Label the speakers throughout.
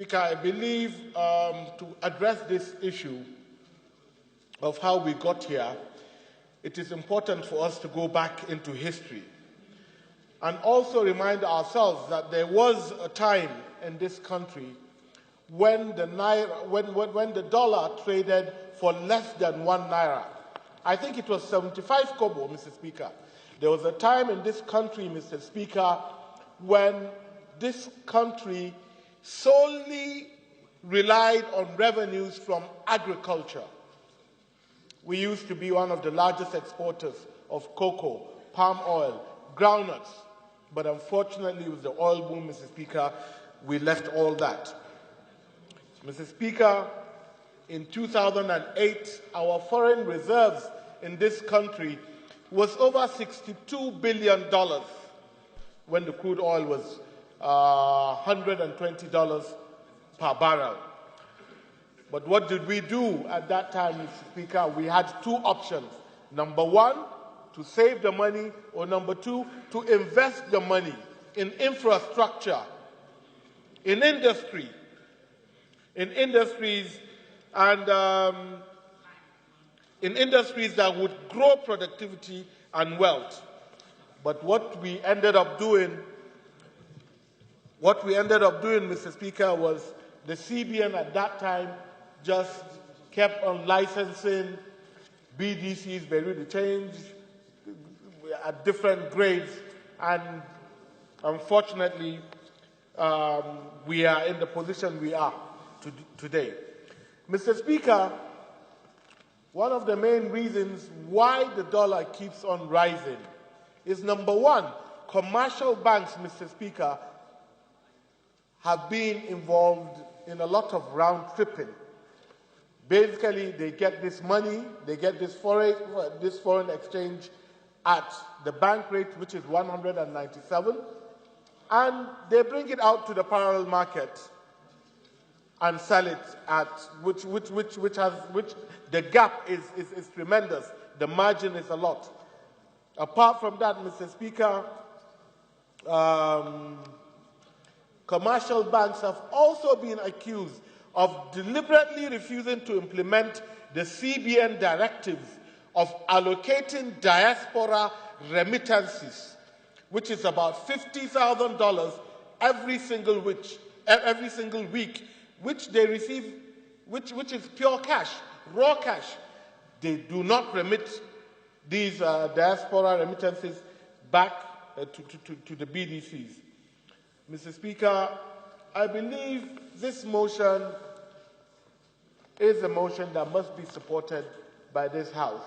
Speaker 1: Speaker, I believe to address this issue of how we got here, it is important for us to go back into history and also remind ourselves that there was a time in this country when the dollar traded for less than 1 naira. I think it was 75 kobo, Mr. Speaker. There was a time in this country, Mr. Speaker, when this country solely relied on revenues from agriculture. We used to be one of the largest exporters of cocoa, palm oil, groundnuts. But unfortunately, with the oil boom, Mr. Speaker, we left all that. Mr. Speaker, in 2008, our foreign reserves in this country was over $62 billion when the crude oil was $120 per barrel. But what did we do at that time, Mr. Speaker? We had two options. Number one, to save the money, or number two, to invest the money in infrastructure, in industry, in industries that would grow productivity and wealth. But what we ended up doing, Mr. Speaker, was the CBN at that time just kept on licensing BDCs, Beirut Exchange, at different grades, and unfortunately, we are in the position we are today. Mr. Speaker, one of the main reasons why the dollar keeps on rising is, number one, commercial banks, Mr. Speaker, have been involved in a lot of round tripping. Basically, they get this money, they get this foreign exchange at the bank rate, which is 197, and they bring it out to the parallel market and sell it at which the gap is tremendous. The margin is a lot. Apart from that, Mr. Speaker, commercial banks have also been accused of deliberately refusing to implement the CBN directives of allocating diaspora remittances, which is about $50,000 every single week, which they receive, which is pure cash, raw cash. They do not remit these diaspora remittances back to the BDCs. Mr. Speaker, I believe this motion is a motion that must be supported by this House.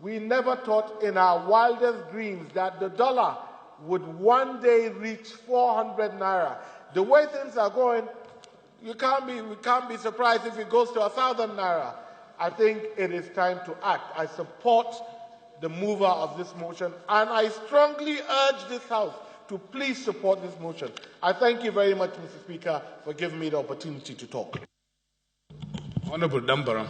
Speaker 1: We never thought in our wildest dreams that the dollar would one day reach 400 naira. The way things are going, we can't be surprised if it goes to 1,000 naira. I think it is time to act. I support the mover of this motion, and I strongly urge this House to please support this motion. I thank you very much, Mr. Speaker, for giving me the opportunity to talk.
Speaker 2: Honourable Dambaram.